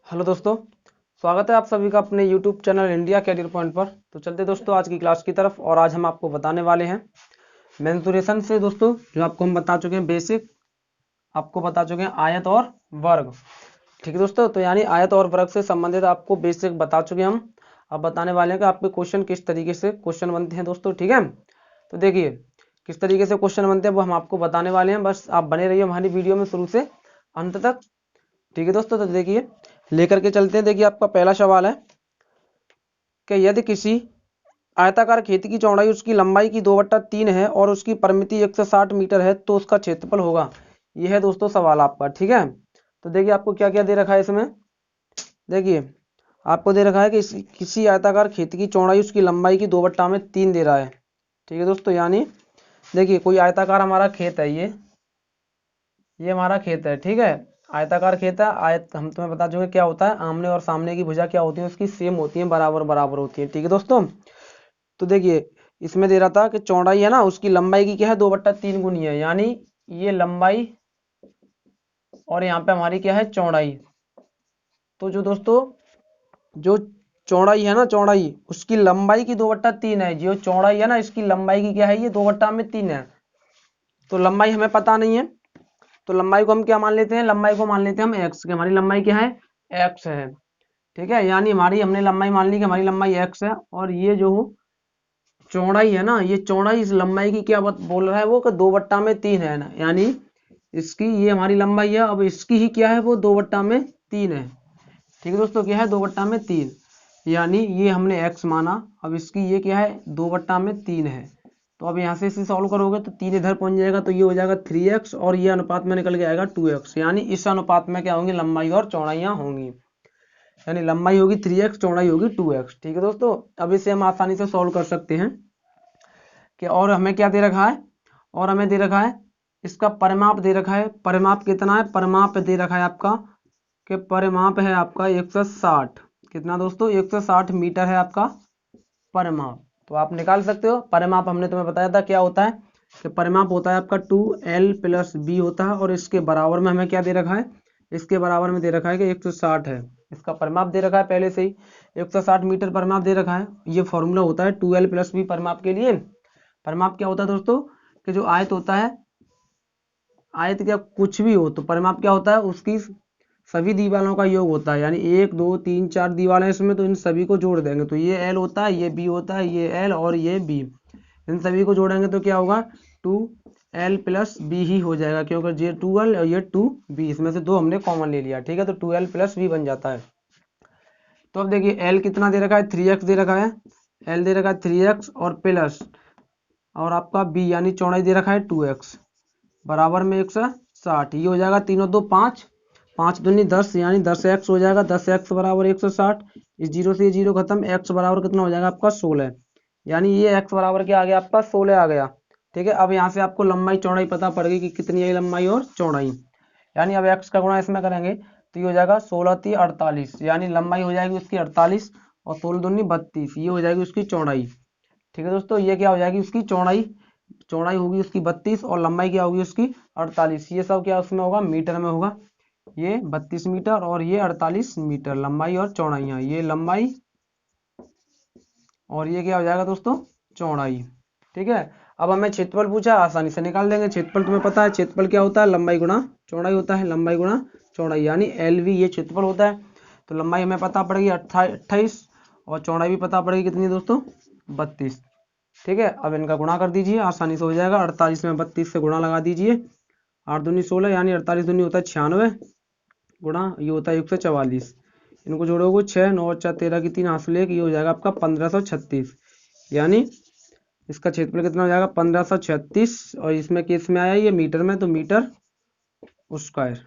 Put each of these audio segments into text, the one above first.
Hello दोस्तों, स्वागत है आप सभी का अपने YouTube channel India Career Point पर। तो चलते दोस्तों आज की क्लास की तरफ। और आज हम आपको बताने वाले हैं मेंसुरेशन से दोस्तों, जो आपको हम बता चुके हैं बेसिक, आपको बता चुके हैं आयत और वर्ग। ठीक है दोस्तों, तो यानी आयत और वर्ग से संबंधित आपको बेसिक बता चुके हैं हम। अब बताने वाले हैं कि आपके क्वेश्चन किस तरीके से क्वेश्चन बनते हैं दोस्तों। ठीक है, तो देखिए किस तरीके से क्वेश्चन बनते हैं वो हम आपको बताने वाले हैं। बस आप बने रहिए हमारी वीडियो में शुरू से अंत तक। ठीक है दोस्तों, तो देखिए लेकर के चलते हैं। देखिए आपका पहला सवाल है कि यदि किसी आयताकार खेत की चौड़ाई उसकी लंबाई की 2/3 है और उसकी परिमिति 160 मीटर है तो उसका क्षेत्रफल होगा। यह है दोस्तों सवाल आपका। ठीक है, तो देखिए आपको क्या क्या दे रखा है इसमें। देखिए आपको दे रखा है कि किसी आयताकार खेत की चौड़ाई उसकी लंबाई की 2/3 दे रहा है। ठीक है दोस्तों, यानी देखिए कोई आयताकार हमारा खेत है, ये हमारा खेत है। ठीक है, आयताकार खेत है। आयत हम तुम्हें बता चुके क्या होता है, आमने और सामने की भुजा क्या होती है उसकी सेम होती है, बराबर बराबर होती है। ठीक है दोस्तों, तो देखिए इसमें दे रहा था कि चौड़ाई है ना उसकी लंबाई की क्या है 2/3 गुनी है, यानी ये लंबाई और यहाँ पे हमारी क्या है चौड़ाई। तो जो दोस्तों जो चौड़ाई है ना, चौड़ाई उसकी लंबाई की 2/3 है। जो चौड़ाई है ना इसकी लंबाई की क्या है, ये 2/3 है। तो लंबाई हमें पता नहीं है, तो लंबाई को हम क्या मान लेते हैं, लंबाई को मान लेते हैं हम एक्स के। हमारी लंबाई क्या है, एक्स है। ठीक है, यानी हमारी हमने लंबाई मान ली कि हमारी लंबाई एक्स है। और ये जो चौड़ाई है ना, ये चौड़ाई इस लंबाई की क्या बोल रहा है वो कि 2/3 है ना, यानी इसकी ये हमारी लंबाई है। अब इसकी ही क्या है वो 2/3 है। ठीक है दोस्तों, क्या है 2/3, यानी ये हमने x माना। अब इसकी ये क्या है 2/3 है। तो अब यहाँ से इसे सॉल्व करोगे तो 3 इधर पहुंच जाएगा, तो ये हो जाएगा 3x और ये अनुपात में निकल के आएगा 2x। यानी इस अनुपात में क्या होंगी, लंबाई और चौड़ाइयाँ होंगी। यानी लंबाई होगी 3x, चौड़ाई होगी 2x। ठीक है दोस्तों, अब इसे हम आसानी से सॉल्व कर सकते हैं कि और हमें क्या दे रखा है, और हमें दे रखा है इसका परिमाप दे रखा है। परिमाप कितना है, परिमाप दे रखा है आपका कि परिमाप है आपका 160। कितना दोस्तों, 160 मीटर है आपका परिमाप। तो आप निकाल सकते हो परिमाप। हमने तुम्हें बताया था क्या होता है कि परिमाप होता है आपका 2l + b होता है। और इसके बराबर में हमें क्या दे रखा है, इसके बराबर में दे रखा है कि 160 है। इसका परिमाप दे रखा है पहले से ही, 160 मीटर परिमाप दे रखा है। ये फॉर्मूला होता है 2l + b परिमाप के लिए। परिमाप क्या होता है दोस्तों, कि जो आयत होता है, आयत क्या कुछ भी हो तो परिमाप क्या होता है, उसकी सभी दीवारों का योग होता है। यानी 1 2 3 4 दीवारें इसमें, तो इन सभी को जोड़ देंगे तो ये l होता है, ये b होता है, ये l और ये b। इन सभी को जोड़ेंगे तो क्या होगा, 2l + b ही हो जाएगा, क्योंकि ये 2l और ये 2b, इसमें से 2 हमने कॉमन ले लिया। ठीक है, तो 2l + b बन जाता है। तो अब देखिए l कितना दे रखा है, 3x दे रखा है। l दे रखा है 3x और प्लस, और आपका b यानी चौड़ाई दे रखा है 2x बराबर में 160। ये हो जाएगा 3 और 2 5, 5 दूनी 10, यानी 10x हो जाएगा। 10x बराबर 160। इस जीरो से ये जीरो खत्म, x बराबर कितना हो जाएगा आपका 16। यानी ये x बराबर क्या आ गया आपका 16 आ गया। ठीक है, अब यहाँ से आपको लंबाई चौड़ाई पता पड़ गई कि कितनी है लंबाई और चौड़ाई। यानी अब x का गुणा इसमें करेंगे तो ये हो जाएगा 16 × 3 = 48, यानी लंबाई हो जाएगी उसकी 48 और 16 दूनी 32, ये हो जाएगी उसकी चौड़ाई। ठीक है दोस्तों, ये क्या हो जाएगी उसकी चौड़ाई, चौड़ाई होगी उसकी 32 और लंबाई क्या होगी उसकी 48। ये सब क्या उसमें होगा, मीटर में होगा। ये 32 मीटर और ये 48 मीटर लंबाई और चौड़ाइयाँ। ये लंबाई और ये क्या हो जाएगा दोस्तों, चौड़ाई। ठीक है, अब हमें क्षेत्रफल पूछा, आसानी से निकाल देंगे। क्षेत्रफल तुम्हें पता है, क्षेत्रफल क्या होता है, लंबाई गुणा चौड़ाई होता है। लंबाई गुणा चौड़ाई यानी LV, ये क्षेत्रफल होता है। तो लंबाई हमें पता पड़ेगी 28 और चौड़ाई भी पता पड़ेगी कितनी दोस्तों, 32। ठीक है, अब इनका गुणा कर दीजिए, आसानी से हो जाएगा। 48 में 32 से गुणा लगा दीजिए, 8 दूनी 16, यानी 48 दूनी होता है 96 गुणा ये होता है 144। इनको जोड़ोगे 6 9 4 13 की 3 हासिल 1, ये हो जाएगा आपका 1536। यानी इसका क्षेत्रफल कितना हो जाएगा 1536, और इसमें केस में आया ये मीटर में, तो मीटर स्क्वायर,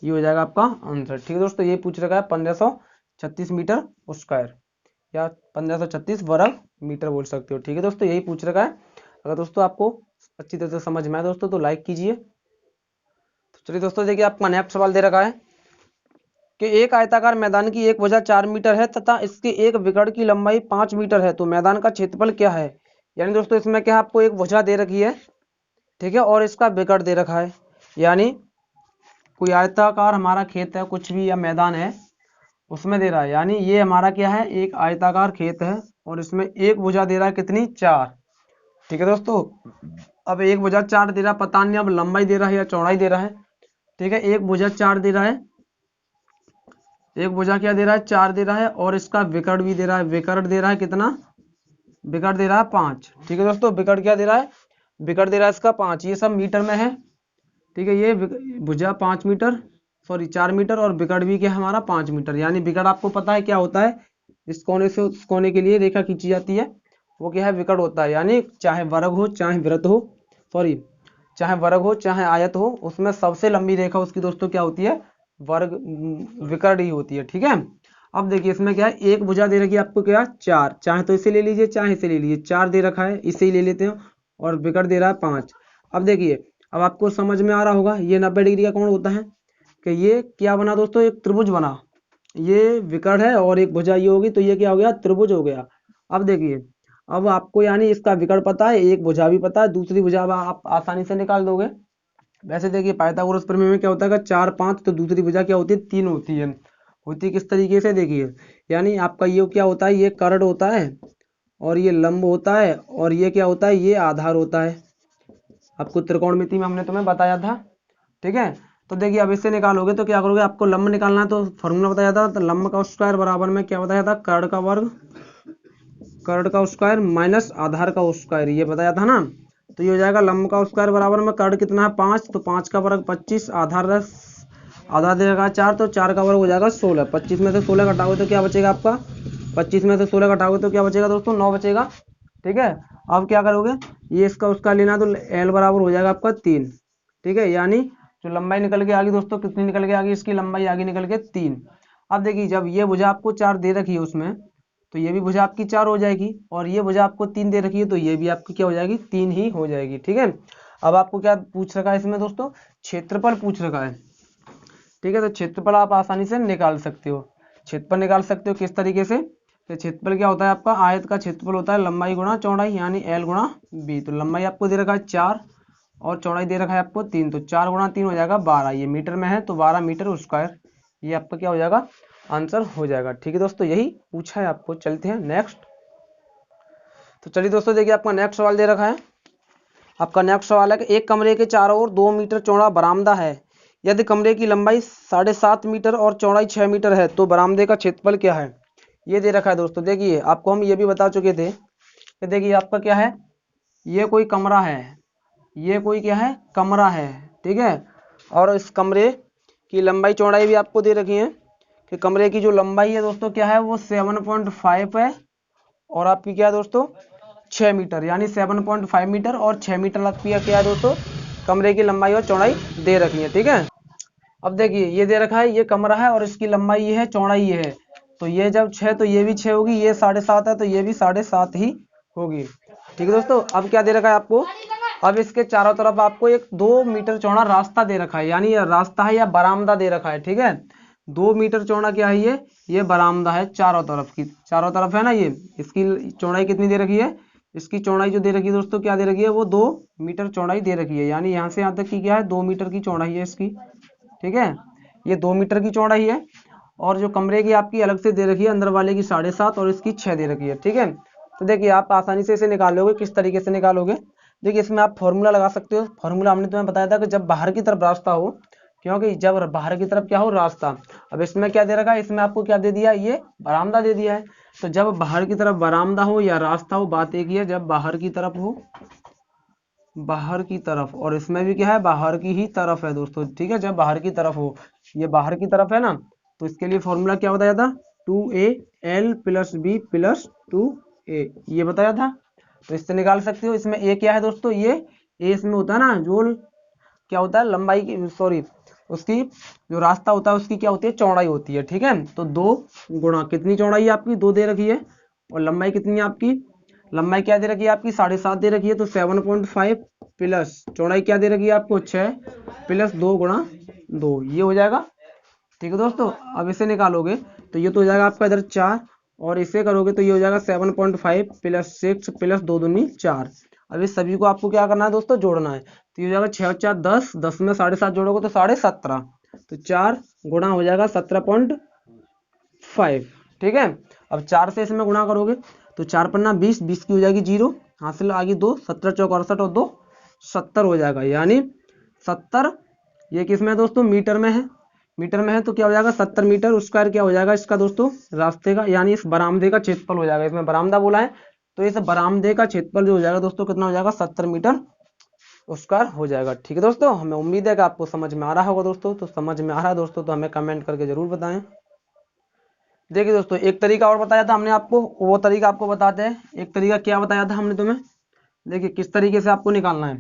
ये हो जाएगा आपका आंसर। ठीक है दोस्तों, ये पूछ रखा है 1536 मीटर स्क्वायर या 1536 वर्ग मीटर बोल सकते हो। ठीक है दोस्तों, यही पूछ रखा है। अगर दोस्तों आपको अच्छी तरह से समझ में आए दोस्तों तो लाइक कीजिए। तो चलिए दोस्तों, देखिए आपका नेक्स्ट सवाल दे रखा है कि एक आयताकार मैदान की एक भुजा 4 मीटर है तथा इसके एक विकर्ण की लंबाई 5 मीटर है, तो मैदान का क्षेत्रफल क्या है। यानी दोस्तों इसमें क्या आपको एक भुजा दे रखी है, ठीक है, और इसका विकर्ण दे रखा है। यानी कोई आयताकार हमारा खेत है कुछ भी या मैदान है उसमें दे रहा है, यानी ये हमारा क्या है एक आयताकार खेत है और इसमें एक भुजा दे रहा है कितनी 4। ठीक है दोस्तों, अब एक भुजा 4 दे रहा है, पता नहीं अब लंबाई दे रहा है या चौड़ाई दे रहा है। ठीक है, एक भुजा 4 दे रहा है, एक भुजा क्या दे रहा है 4 दे रहा है और इसका विकर्ण भी दे रहा है। विकर्ण दे रहा है कितना, विकर्ण दे रहा है 5। ठीक है दोस्तों, विकर्ण क्या दे रहा है, विकर्ण दे रहा है इसका 5। ये सब मीटर में है। ठीक है, ये भुजा 5 मीटर, सॉरी 4 मीटर और विकर्ण भी क्या है हमारा 5 मीटर। यानी विकर्ण आपको पता है क्या होता है, इस कोने से उस कोने के लिए रेखा खींची जाती है, वो क्या है विकर्ण होता है। यानी चाहे वर्ग हो चाहे वृत्त हो, सॉरी चाहे वर्ग हो चाहे आयत हो, उसमें सबसे लंबी रेखा उसकी दोस्तों क्या होती है, वर्ग विकर्ण ही होती है। ठीक है, अब देखिए इसमें क्या है एक भुजा दे रखी है आपको क्या 4, चाहे तो इसे ले लीजिए चाहे इसे ले लीजिए, 4 दे रखा है इसे ही ले लेते हैं और विकर्ण दे रहा है 5। अब देखिए अब आपको समझ में आ रहा होगा ये 90 डिग्री का कोण होता है कि ये क्या बना दोस्तों, एक त्रिभुज बना। ये विकर्ण है और एक भुजा ये होगी तो ये क्या हो गया त्रिभुज हो गया। अब देखिए अब आपको यानी इसका विकर्ण पता है, एक भुजा भी पता है, दूसरी भुजा आप आसानी से निकाल दोगे। वैसे देखिए पाइथागोरस प्रमेय में क्या होता है 4 5, तो दूसरी भुजा क्या होती है 3 होती है। होती किस तरीके से देखिए, यानी आपका ये क्या होता है, ये कर्ण होता है और ये लंब होता है और ये क्या होता है, ये आधार होता है। आपको त्रिकोणमिति में हमने तुम्हें बताया था। ठीक है, तो देखिए अब इससे निकालोगे तो क्या करोगे, आपको लंब निकालना है तो फॉर्मूला बताया था, तो लंब का स्क्वायर बराबर में क्या बताया था, कर्ण का वर्ग, कर्ण का स्क्वायर माइनस आधार का स्क्वायर, ये बताया था ना। तो ये हो जाएगा लंब का स्क्वायर बराबर में कर्ण कितना है 5, तो 5 का वर्ग 25, आधार देगा 4, तो 4 का वर्ग हो जाएगा 16। 25 में से 16 घटाओगे तो क्या बचेगा आपका, 25 में से 16 घटाओगे तो क्या बचेगा दोस्तों 9 बचेगा। ठीक है, अब क्या करोगे, ये इसका उसका लेना तो एल बराबर हो जाएगा आपका 3। ठीक है, यानी जो लंबाई निकल के आ गई दोस्तों, कितनी निकल के आ गई, इसकी लंबाई आगे निकल के 3। अब देखिए जब ये भुजा आपको 4 दे रखी है उसमें, तो ये भी भुजा आपकी 4 हो जाएगी और ये भुजा आपको 3 दे रखी है तो ये भी आपकी क्या हो जाएगी 3 ही हो जाएगी। ठीक है, अब आपको क्या पूछ रखा है इसमें दोस्तों, क्षेत्रफल पूछ रखा है। ठीक है, तो क्षेत्रफल आप आसानी से निकाल सकते हो। क्षेत्रफल निकाल सकते हो किस तरीके से, तो क्षेत्रफल क्या होता है आपका, आयत का क्षेत्रफल होता है लंबाई गुणा चौड़ाई, यानी एल गुणा बी। तो लंबाई आपको दे रखा है 4 और चौड़ाई दे रखा है आपको 3, तो 4 गुणा 3 हो जाएगा 12। ये मीटर में है तो 12 मीटर स्क्वायर, ये आपका क्या हो जाएगा आंसर हो जाएगा। ठीक है दोस्तों, यही पूछा है आपको। चलते हैं नेक्स्ट। तो चलिए दोस्तों देखिए आपका नेक्स्ट सवाल दे रखा है। आपका नेक्स्ट सवाल है कि एक कमरे के चारों ओर 2 मीटर चौड़ा बरामदा है, यदि कमरे की लंबाई 7.5 मीटर और चौड़ाई 6 मीटर है तो बरामदे का क्षेत्रफल क्या है। ये दे रखा है दोस्तों। देखिए आपको हम ये भी बता चुके थे कि देखिए आपका क्या है, ये कोई कमरा है, ये कोई क्या है कमरा है। ठीक है, और इस कमरे की लंबाई चौड़ाई भी आपको दे रखी है कि कमरे की जो लंबाई है दोस्तों क्या है वो 7.5 है और आपकी क्या है दोस्तों 6 मीटर, यानी 7.5 मीटर और 6 मीटर आपकी क्या है दोस्तों कमरे की लंबाई और चौड़ाई दे रखी है। ठीक है, अब देखिए ये दे रखा है ये कमरा है और इसकी लंबाई ये है चौड़ाई ये है, तो ये जब 6 तो ये भी 6 होगी, ये 7.5 है तो ये भी 7.5 ही होगी। ठीक है दोस्तों, अब क्या दे रखा है आपको, अब इसके चारों तरफ आपको एक 2 मीटर चौड़ा रास्ता दे रखा है, यानी ये रास्ता है या बरामदा दे रखा है। ठीक है, 2 मीटर चौड़ा क्या है ये बरामदा है चारों तरफ की, चारों तरफ है ना। ये इसकी चौड़ाई कितनी दे रखी है, इसकी चौड़ाई जो दे रखी है दोस्तों क्या दे रखी है वो 2 मीटर चौड़ाई दे रखी है, यानी यहाँ से यहाँ तक की क्या है 2 मीटर की चौड़ाई है इसकी। ठीक है, ये 2 मीटर की चौड़ाई है और जो कमरे की आपकी अलग से दे रखी है अंदर वाले की 7.5 और इसकी 6 दे रखी है। ठीक है, तो देखिए आप आसानी से इसे निकालोगे, किस तरीके से निकालोगे, देखिए इसमें आप फॉर्मूला लगा सकते हो। फॉर्मूला हमने तुम्हें बताया था कि जब बाहर की तरफ रास्ता हो, क्योंकि जब बाहर की तरफ क्या हो रास्ता, अब इसमें क्या दे रखा है, इसमें आपको क्या दे दिया, ये बरामदा दे दिया है। तो जब बाहर की तरफ बरामदा हो या रास्ता हो, बात एक ही है, जब बाहर की तरफ हो, बाहर की तरफ, और इसमें भी क्या है बाहर की ही तरफ है दोस्तों। ठीक है, जब बाहर की तरफ हो, ये बाहर की तरफ है ना, तो इसके लिए फॉर्मूला क्या बताया था 2AL + B + 2A, ये बताया था। तो इससे निकाल सकते हो। इसमें ए क्या है दोस्तों, ये ए इसमें होता है ना जो क्या होता है लंबाई की, सॉरी उसकी जो रास्ता होता है उसकी क्या होती है चौड़ाई होती है। ठीक है, तो 2 गुणा कितनी चौड़ाई है आपकी 2 दे रखी है और लंबाई कितनी है आपकी, लंबाई क्या दे रखी है आपकी 7.5 दे रखी है, तो 7.5 प्लस चौड़ाई क्या दे रखी है आपको 6 + 2 गुणा 2, ये हो जाएगा। ठीक है दोस्तों, अब इसे निकालोगे तो ये तो हो जाएगा आपका इधर 4 और इसे करोगे तो ये हो जाएगा 7.5 + 6 + 2 दूनी 4। अब इस सभी को आपको क्या करना है दोस्तों जोड़ना है, तो ये हो जाएगा 6 और 4 10, 10 में 7.5 जोड़ोगे तो 17.5, तो 4 गुणा हो जाएगा 17.5। ठीक है, अब 4 से इसमें गुणा करोगे तो 4 पन्ना 20, 20 की हो जाएगी 0, हासिल आ गई 2, 17 चौक 68 और 2 70 हो जाएगा, यानी 70। ये किस में है दोस्तों? मीटर में है। मीटर में है तो क्या हो जाएगा 70 मीटर स्क्वायर क्या हो जाएगा इसका दोस्तों? रास्ते का, यानी इस बरामदे का क्षेत्रफल हो जाएगा। इसमें बरामदा बोला है तो इस बरामदे का क्षेत्रफल जो हो जाएगा दोस्तों कितना हो जाएगा? 70 मीटर स्क्वायर हो जाएगा। ठीक है दोस्तों, हमें उम्मीद है कि आपको समझ में आ रहा होगा दोस्तों। तो समझ में आ रहा है दोस्तों तो हमें कमेंट करके जरूर बताएं। देखिए दोस्तों, एक तरीका और बताया था हमने आपको, वो तरीका आपको बताते हैं। एक तरीका क्या बताया था हमने तुम्हें, देखिए किस तरीके से आपको निकालना है।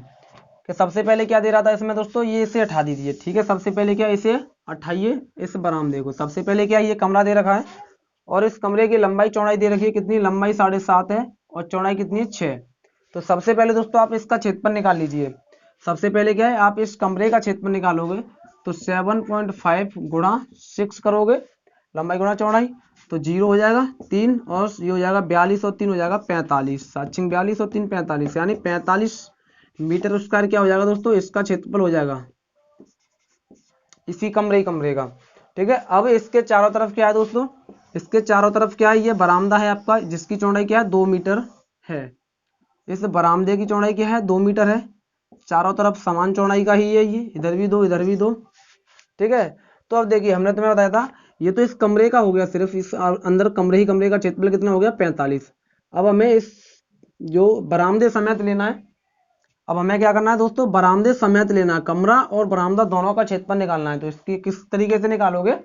कि सबसे पहले क्या दे रहा था इसमें दोस्तों, ये इसे हटा दीजिए। ठीक है, सबसे पहले क्या इसे हटाइए, इस बरामदे को। सबसे पहले क्या ये कमरा दे रखा है और इस कमरे की लंबाई चौड़ाई दे रखी है कितनी? लंबाई 7.5 है और चौड़ाई कितनी है? 6। तो सबसे पहले दोस्तों आप इसका क्षेत्रफल निकाल लीजिए। सबसे पहले क्या है, आप इस कमरे का क्षेत्रफल निकालोगे तो 7.5 गुणा 6 करोगे, लंबाई गुणा चौड़ाई, तो 0 हो जाएगा 3 और ये हो जाएगा 42 और 3 हो जाएगा 45, 7×42 और 3 45, यानी 45 मीटर स्क्वायर क्या हो जाएगा दोस्तों? इसका क्षेत्रफल हो जाएगा इसी कमरे का। ठीक है, अब इसके चारों तरफ क्या है दोस्तों? इसके चारों तरफ क्या है? ये बरामदा है आपका, जिसकी चौड़ाई क्या है? 2 मीटर है। इस बरामदे की चौड़ाई क्या है? 2 मीटर है। चारों तरफ समान चौड़ाई का ही है, ये इधर भी 2 इधर भी 2। ठीक है, तो अब देखिए हमने तुम्हें बताया था ये तो इस कमरे का हो गया, सिर्फ इस अंदर कमरे का क्षेत्रफल कितना हो गया? 45। अब हमें इस जो बरामदे समेत लेना है। अब हमें क्या करना है दोस्तों? बरामदे समेत लेना है, कमरा और बरामदा दोनों का क्षेत्रफल निकालना है। तो इसकी किस तरीके से निकालोगे?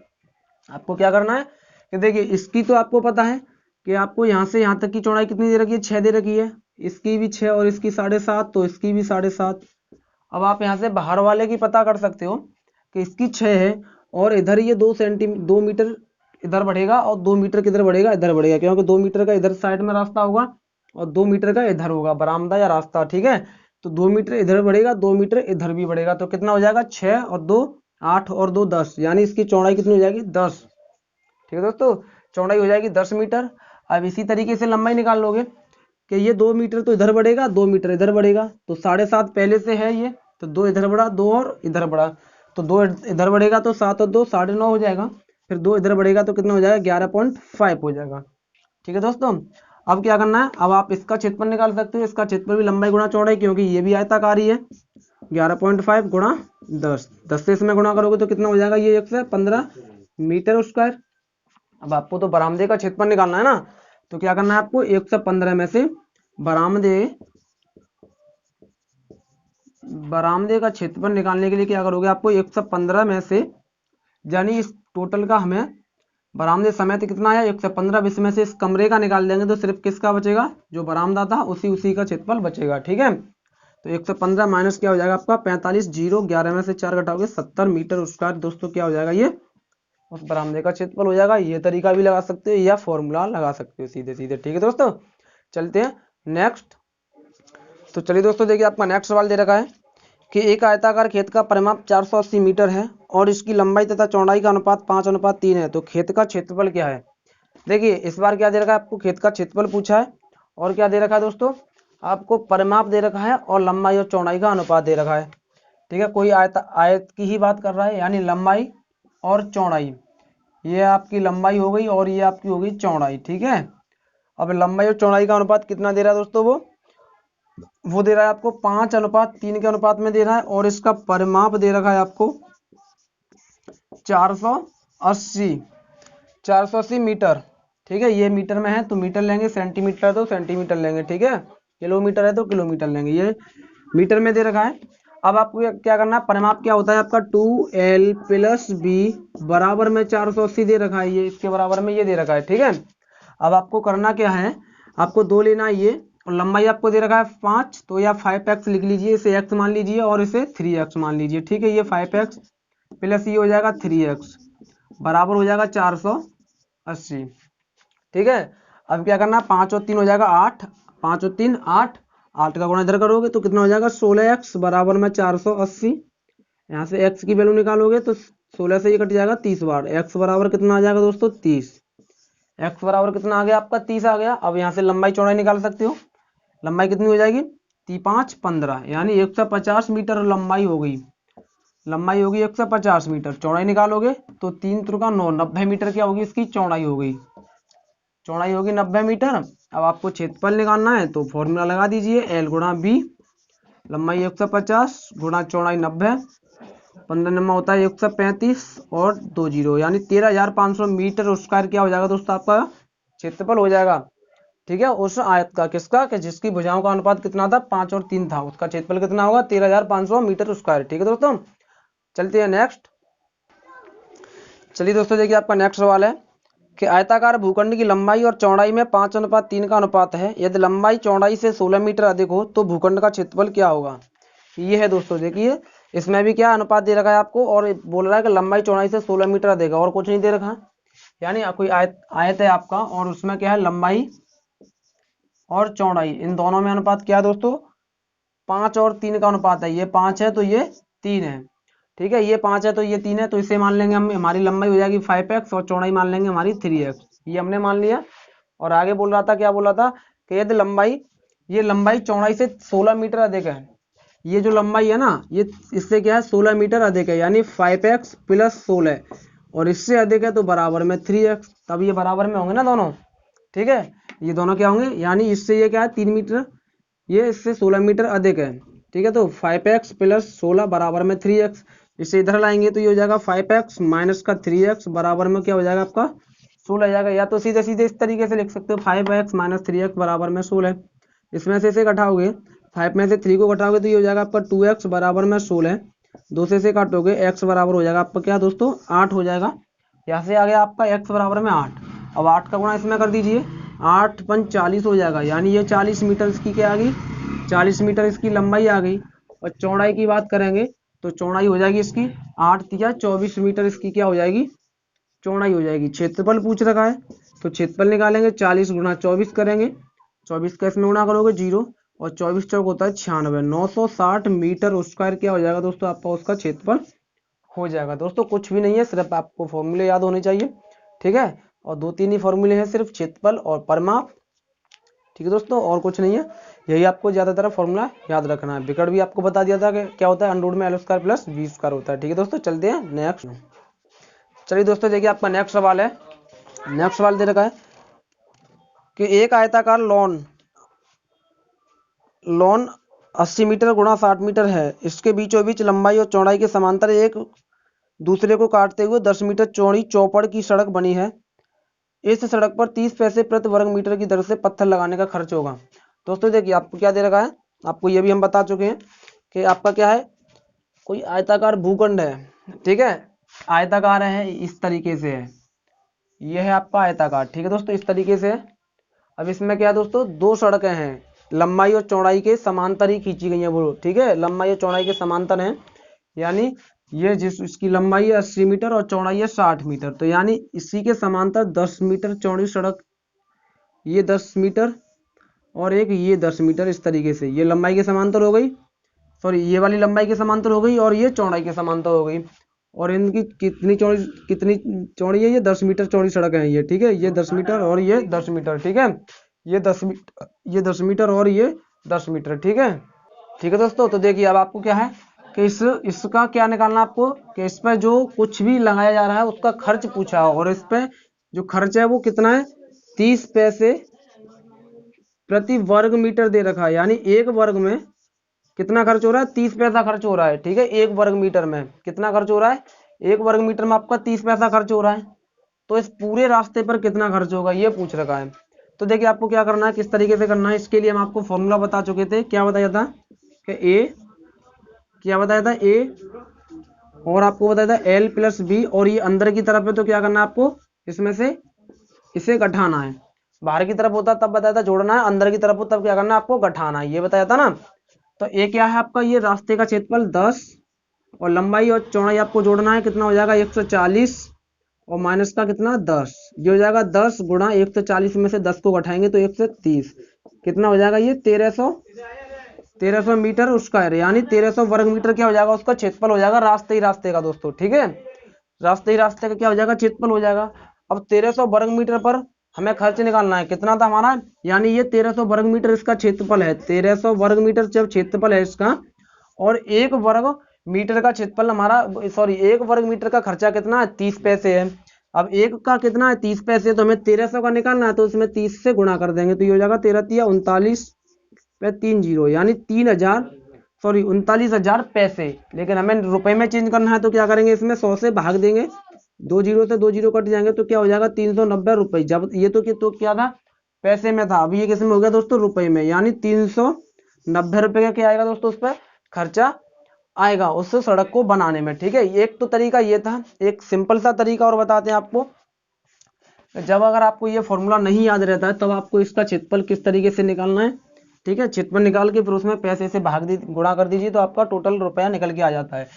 आपको क्या करना है कि देखिए इसकी तो आपको पता है कि आपको यहाँ से यहाँ तक की चौड़ाई कितनी दे रखी है? 6 दे रखी है। इसकी भी 6 और इसकी 7.5, तो इसकी भी 7.5। अब आप यहाँ से बाहर वाले की पता कर सकते हो कि इसकी 6 है और इधर ये 2 मीटर इधर बढ़ेगा और 2 मीटर किधर बढ़ेगा? इधर बढ़ेगा, क्योंकि 2 मीटर का इधर साइड में रास्ता होगा और 2 मीटर का इधर होगा बरामदा या रास्ता। ठीक है, तो 2 मीटर इधर बढ़ेगा, 2 मीटर इधर भी बढ़ेगा, तो कितना हो जाएगा? 6 और 2 8 और 2 10, यानी इसकी चौड़ाई कितनी हो जाएगी? 10। ठीक है दोस्तों, चौड़ाई हो जाएगी 10 मीटर। अब इसी तरीके से लंबाई निकाल लोगे कि ये 2 मीटर तो इधर बढ़ेगा, 2 मीटर इधर बढ़ेगा, तो 7.5 पहले से है ये, तो 2 इधर बढ़ा, 2 और इधर बढ़ा, तो 2 इधर बढ़ेगा तो 7 और 2 9.5 हो जाएगा। फिर 2 इधर बढ़ेगा तो कितना हो जाएगा? 11.5 हो जाएगा। ठीक है दोस्तों, अब क्या करना है? अब आप इसका क्षेत्रफल निकाल सकते हो। इसका क्षेत्रफल भी लंबाई गुणा चौड़ाई, क्योंकि ये भी आयताकारी है। 11.5 गुणा 10, 10 से इसमें गुणा करोगे तो कितना हो जाएगा? ये 115 मीटर स्क्वायर। अब आपको तो बरामदे का क्षेत्रफल निकालना है ना, तो क्या करना है आपको? 115 में से बरामदे का क्षेत्रफल निकालने के लिए क्या करोगे? आपको 115 में से, यानी इस टोटल का हमें बरामदे समेत कितना है? 115, इसमें से इस कमरे का निकाल देंगे तो सिर्फ किसका बचेगा? जो बरामदा था उसी का क्षेत्रफल बचेगा। ठीक है, तो 115 माइनस क्या हो जाएगा आपका? 45, 0 11 में से 4 घटाओगे 70 मीटर स्क्वायर दोस्तों क्या हो जाएगा? ये उस बरामदे का क्षेत्रफल हो जाएगा। ये तरीका भी लगा सकते हो या फॉर्मूला लगा सकते हो सीधे सीधे। ठीक है दोस्तों, चलते हैं नेक्स्ट। तो चलिए दोस्तों, देखिए आपका नेक्स्ट सवाल दे रखा है कि एक आयताकार खेत का परिमाप 480 मीटर है और इसकी लंबाई तथा चौड़ाई का अनुपात 5:3 है, तो खेत का क्षेत्रफल क्या है? देखिए इस बार क्या दे रखा है आपको? खेत का क्षेत्रफल पूछा है और क्या दे रखा है दोस्तों? आपको परिमाप दे रखा है और लंबाई और चौड़ाई का अनुपात दे रखा है। ठीक है, कोई आयत की ही बात कर रहा है, यानी लंबाई और चौड़ाई। ये आपकी लंबाई हो गई और ये आपकी हो गई चौड़ाई। ठीक है, अब लंबाई और चौड़ाई का अनुपात कितना दे रहा है दोस्तों? वो दे रहा है आपको 5:3 के अनुपात में दे रहा है और इसका परिमाप दे रखा है आपको 480 मीटर। ठीक है, ये मीटर में है तो मीटर लेंगे, सेंटीमीटर तो सेंटीमीटर लेंगे। ठीक है, किलोमीटर है तो किलोमीटर लेंगे, ये मीटर में दे रखा है। अब आपको क्या करना है? परिमाप क्या होता है आपका? 2L + B बराबर में 480 दे रखा है, ये इसके बराबर में ये दे रखा है। ठीक है, अब आपको करना क्या है? आपको 2 लेना है ये, और लंबाई आपको दे रखा है 5, तो या 5x लिख लीजिए, इसे x मान लीजिए और इसे 3x मान लीजिए। ठीक है, ये 5x प्लस ये हो जाएगा 3x बराबर हो जाएगा 480। ठीक है, अब क्या करना? 5 और 3 हो जाएगा 8, 5 और 3 8, 8 का गुणा इधर करोगे तो कितना हो जाएगा? 16x बराबर में 480। यहाँ से x की वैल्यू निकालोगे तो 16 से ये कट जाएगा 30 बार। x बराबर कितना आ जाएगा दोस्तों? 30। x बराबर कितना आ गया आपका? 30 आ गया। अब यहाँ से लंबाई चौड़ाई निकाल सकते हो। लंबाई कितनी हो जाएगी? 5 15, यानी 150 मीटर लंबाई हो गई। लंबाई होगी 150 मीटर, चौड़ाई निकालोगे तो 3 त्रिका 9, 90 मीटर क्या होगी इसकी चौड़ाई हो गई, चौड़ाई होगी 90 मीटर। अब आपको क्षेत्रफल निकालना है तो फॉर्मूला लगा दीजिए, एल गुणा बी, लंबाई 150 गुणा चौड़ाई 90, 15 नंबर होता है 135 और 2 जीरो यानी 13,500 मीटर स्क्वायर क्या हो जाएगा दोस्तों आपका क्षेत्रफल हो जाएगा। ठीक है, उस आयत का, किसका, कि जिसकी भुजाओं का अनुपात कितना था 5 और 3 था, उसका क्षेत्रफल कितना होगा 13,500 मीटर स्क्वायर। ठीक है दोस्तों, चलते हैं नेक्स्ट। चलिए दोस्तों देखिए आपका नेक्स्ट सवाल है कि आयताकार भूखंड की लंबाई और चौड़ाई में 5:3 का अनुपात है, यदि लंबाई चौड़ाई से 16 मीटर अधिक हो तो भूखंड का क्षेत्रफल क्या होगा। ये है दोस्तों, देखिए इसमें भी क्या अनुपात दे रखा है आपको, और बोल रहा है कि लंबाई चौड़ाई से 16 मीटर अधिक है, और कुछ नहीं दे रखा। यानी कोई आयत है आपका और उसमें क्या है लंबाई और चौड़ाई, इन दोनों में अनुपात क्या है दोस्तों 5 और 3 का अनुपात है। ये 5 है तो ये 3 है। ठीक है, ये 5 है तो ये 3 है, तो इसे मान लेंगे हम, हमारी लंबाई हो जाएगी 5x और चौड़ाई मान लेंगे हमारी 3x। ये हमने मान लिया। और आगे बोल रहा था, क्या बोल रहा था कि यदि लंबाई, ये लंबाई चौड़ाई से 16 मीटर अधिक है, ये जो लंबाई है ना ये इससे क्या है 16 मीटर अधिक है, यानी 5x प्लस 16, और इससे अधिक है तो बराबर में 3x, तब ये बराबर में होंगे ना दोनों। ठीक है, ये दोनों क्या होंगे, यानी इससे ये क्या है 3 मीटर, ये इससे 16 मीटर अधिक है। ठीक है, तो 5x प्लस 16 बराबर में 3x, इसे इधर लाएंगे तो ये हो जाएगा 5x माइनस का 3x बराबर में क्या हो जाएगा आपका 16 आ जाएगा। या तो सीधे सीधे इस तरीके से लिख सकते हो 5x माइनस 3x बराबर में 16, इसमें से घटाओगे, 5 में से 3 को घटाओगे तो ये हो जाएगा आपका 2x बराबर में 16, 2 से काटोगे x बराबर हो जाएगा आपका क्या दोस्तों 8 हो जाएगा। यहाँ से आ गया आपका x बराबर में 8। अब 8 का गुणा इसमें कर दीजिए, 8 पंच 40 हो जाएगा, यानी ये 40 मीटर इसकी क्या आ गई, 40 मीटर इसकी लंबाई आ गई। और चौड़ाई की बात करेंगे तो चौड़ाई हो जाएगी इसकी 8 तिया 24 मीटर इसकी क्या हो जाएगी चौड़ाई हो जाएगी। क्षेत्रफल पूछ रखा है तो क्षेत्रफल निकालेंगे, 40 गुणा 24 करेंगे, 24 का इसमें गुणा करोगे 0, और 24 चौक होता है 96, 960 मीटर स्क्वायर क्या हो जाएगा दोस्तों आपका उसका क्षेत्रफल हो जाएगा। दोस्तों कुछ भी नहीं है, सिर्फ आपको फॉर्मूले याद होने चाहिए। ठीक है, और 2-3 ही फॉर्मूले हैं, सिर्फ क्षेत्रफल और परिमाप। ठीक है दोस्तों, और कुछ नहीं है, यही आपको ज्यादातर फॉर्मूला याद रखना है। विकट भी आपको बता दिया था कि क्या होता है अंडर रूट में L square plus B square होता है। ठीक है दोस्तों, चलते हैं नेक्स्ट। चलिए दोस्तों देखिए आपका नेक्स्ट सवाल है, नेक्स्ट सवाल दे रखा है कि एक आयताकार लॉन 80 मीटर गुणा 60 मीटर है, इसके बीचों बीच लंबाई और चौड़ाई के समांतर एक दूसरे को काटते हुए 10 मीटर चौड़ी चौपड़ की सड़क बनी है। इस सड़क पर 30 पैसे प्रति वर्ग मीटर की दर से पत्थर लगाने का खर्च होगा। दोस्तों देखिए आपको क्या दे रखा है, आपको ये भी हम बता चुके हैं कि आपका क्या है, कोई आयताकार भूखंड है। ठीक है, आयताकार है, इस तरीके से है, ये है आपका आयताकार। ठीक है दोस्तों, इस तरीके से है। अब इसमें क्या है दोस्तों, दो सड़कें हैं, लंबाई और चौड़ाई के समांतर ही खींची गई है वो। ठीक है, लंबाई और चौड़ाई के समांतर हैं, यानी ये इसकी लंबाई है 80 मीटर और चौड़ाई है 60 मीटर, तो यानी इसी के समांतर 10 मीटर चौड़ी सड़क, ये 10 मीटर और एक ये 10 मीटर, इस तरीके से ये लंबाई के समांतर हो गई, सॉरी ये वाली लंबाई के समांतर हो गई और ये चौड़ाई के समांतर हो गई। और इनकी कितनी चौड़ी है, ये 10 मीटर चौड़ी सड़क है ये। ठीक है, ये 10 मीटर और ये 10 मीटर। ठीक है, ये 10 मीटर और ये 10 मीटर। ठीक है, ठीक है दोस्तों, तो देखिए अब आपको क्या है कि इसका क्या निकालना आपको, कि इस पर जो कुछ भी लगाया जा रहा है उसका खर्च पूछा है, और इस पर जो खर्च है वो कितना है 30 पैसे प्रति वर्ग मीटर दे रखा है, यानी एक वर्ग में कितना खर्च हो रहा है 30 पैसा खर्च हो रहा है। ठीक है, एक वर्ग मीटर में कितना खर्च हो रहा है, एक वर्ग मीटर में आपका 30 पैसा खर्च हो रहा है, तो इस पूरे रास्ते पर कितना खर्च होगा ये पूछ रखा है। तो देखिए आपको क्या करना है, किस तरीके से करना है, इसके लिए हम आपको फॉर्मूला बता चुके थे। क्या बताया था कि ए, क्या बताया था ए, और आपको बताया था एल प्लस बी, और ये अंदर की तरफ है तो क्या करना है आपको इसमें से इसे घटाना है। बाहर की तरफ होता तब बताया था जोड़ना है, अंदर की तरफ हो तब क्या करना है आपको घटाना है, ये बताया था ना। तो ए क्या है आपका, ये रास्ते का क्षेत्रफल 10 और लंबाई और चौड़ाई आपको जोड़ना है, कितना हो जाएगा 140 और माइनस का कितना 10, ये हो जाएगा 10 गुणा 140 में से 10 को घटाएंगे तो 130, कितना हो जाएगा ये 1300 मीटर स्क्वायर, यानी 1300 वर्ग मीटर क्या हो जाएगा उसका क्षेत्रफल हो जाएगा रास्ते ही रास्ते का दोस्तों। ठीक है, रास्ते ही रास्ते का क्या हो जाएगा क्षेत्रफल हो जाएगा। अब 1300 वर्ग मीटर पर हमें खर्च निकालना है, कितना था हमारा, यानी ये 1300 वर्ग मीटर इसका क्षेत्रफल है, 1300 वर्ग मीटर जब क्षेत्रफल है इसका, और एक वर्ग मीटर का क्षेत्रफल हमारा, सॉरी 1 वर्ग मीटर का खर्चा कितना है, 30 पैसे है। अब 1 का कितना है, 30 पैसे, तो हमें 1300 का निकालना है, तो उसमें 30 से गुणा कर देंगे, तो ये हो जाएगा 13×3 = 39 यानी 3000, सॉरी 39,000 पैसे। लेकिन हमें रुपए में चेंज करना है, तो क्या करेंगे, इसमें 100 से भाग देंगे, 2 जीरो से 2 जीरो कट जाएंगे, तो क्या हो जाएगा 390 रुपये। जब ये तो क्या था, पैसे में था, अब ये किस में हो गया दोस्तों, रुपए में, यानी 390 रुपये का क्या आएगा दोस्तों, उस पर खर्चा आएगा उस सड़क को बनाने में। ठीक है, एक तो तरीका ये था, एक सिंपल सा तरीका और बताते हैं आपको। जब अगर आपको ये फॉर्मूला नहीं याद रहता है, तब आपको इसका क्षेत्रफल किस तरीके से निकालना है। ठीक है, क्षेत्रफल निकाल के फिर उसमें पैसे से भाग गुणा कर दीजिए, तो आपका टोटल रुपया निकल के आ जाता है।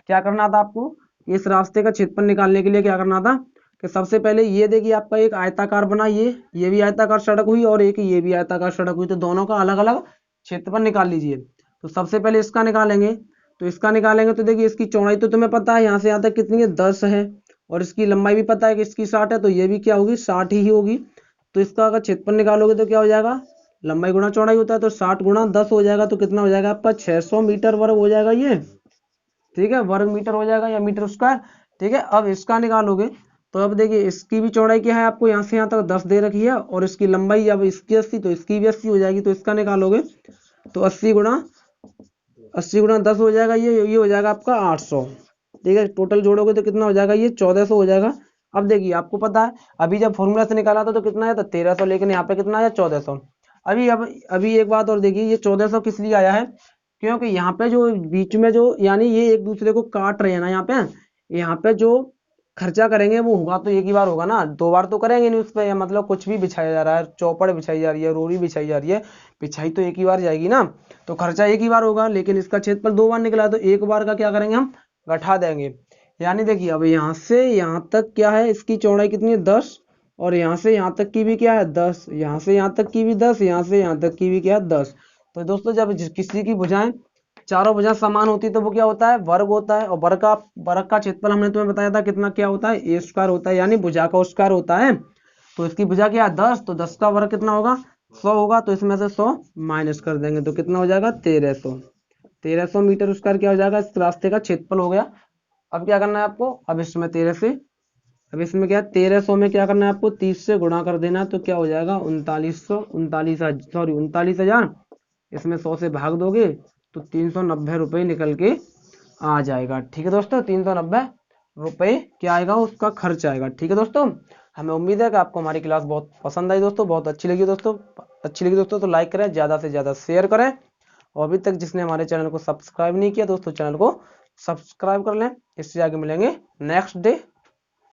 क्या करना था आपको, इस रास्ते का क्षेत्रफल निकालने के लिए क्या करना था कि सबसे पहले ये देखिए आपका एक आयताकार बना, ये भी आयताकार सड़क हुई और एक ये भी आयताकार सड़क हुई, तो दोनों का अलग अलग क्षेत्रफल निकाल लीजिए। तो सबसे पहले इसका निकालेंगे, तो देखिए इसकी चौड़ाई तो तुम्हें पता है, यहाँ से यहाँ तक कितनी है, 10 है, और इसकी लंबाई भी पता है कि इसकी 60 है, तो ये भी क्या होगी, 60 ही होगी। तो इसका अगर क्षेत्रफल निकालोगे तो क्या हो जाएगा, लंबाई गुणा चौड़ाई होता है, तो 60 गुणा 10 हो जाएगा, तो कितना हो जाएगा आपका 600 मीटर वर्ग हो जाएगा ये। ठीक है, वर्ग मीटर हो जाएगा या मीटर स्क्वायर। ठीक है, अब इसका निकालोगे, तो अब देखिए इसकी भी चौड़ाई क्या है, आपको यहाँ से यहाँ तक 10 दे रखी है, और इसकी लंबाई अब इसकी 80, तो इसकी भी 80 हो जाएगी। तो इसका निकालोगे तो 80 गुणा 10 हो जाएगा, ये हो जाएगा आपका 800। ठीक है, टोटल जोड़ोगे तो कितना हो जाएगा, ये 1400 हो जाएगा। अब देखिए आपको पता है, अभी जब फॉर्मूला से निकाला था तो कितना आया था, 1300, लेकिन यहाँ पे कितना आया, 1400। अभी एक बात और देखिए, ये 1400 किस लिए आया है, क्योंकि यहाँ पे जो बीच में जो, यानी ये एक दूसरे को काट रहे हैं ना, यहाँ पे जो खर्चा करेंगे वो होगा तो एक ही बार होगा ना, 2 बार तो करेंगे नहीं उस पर। मतलब कुछ भी बिछाया जा रहा है, चौपड़ बिछाई जा रही है, रोरी बिछाई जा रही है, बिछाई तो एक ही बार जाएगी ना, तो खर्चा एक ही बार होगा। लेकिन इसका क्षेत्रफल 2 बार निकला, तो एक बार का क्या करेंगे, हम घटा देंगे। यानी देखिए अब यहाँ से यहाँ तक क्या है, इसकी चौड़ाई कितनी है, 10, और यहाँ से यहाँ तक की भी क्या है, 10, यहाँ से यहाँ तक की भी 10, यहाँ से यहाँ तक की भी क्या है, 10। तो दोस्तों जब किसी की भुजाएं, चारों भुजा समान होती है, तो वो क्या होता है, वर्ग होता है। और वर्ग का क्षेत्रफल हमने तुम्हें बताया था कितना क्या होता है, ए स्क्वायर होता है, यानी भुजा का स्क्वायर होता है। तो इसकी भुजा क्या है, 10, तो 10 का वर्ग कितना होगा, 100 होगा, तो इसमें से 100 माइनस कर देंगे, तो कितना हो जाएगा, 1300 मीटर स्क्वायर क्या हो जाएगा, इस रास्ते का क्षेत्रफल हो गया। अब क्या करना है आपको, अब इसमें 1300 में क्या करना है आपको, 30 से गुणा कर देना, तो क्या हो जाएगा, 39,000। इसमें 100 से भाग दोगे तो 390 रुपये निकल के आ जाएगा। ठीक है दोस्तों, 390 रुपये क्या आएगा, उसका खर्च आएगा। ठीक है दोस्तों, हमें उम्मीद है कि आपको हमारी क्लास बहुत पसंद आई दोस्तों, बहुत अच्छी लगी दोस्तों, तो लाइक करें, ज़्यादा से ज़्यादा शेयर करें, और अभी तक जिसने हमारे चैनल को सब्सक्राइब नहीं किया दोस्तों, चैनल को सब्सक्राइब कर लें। इससे आगे मिलेंगे नेक्स्ट डे।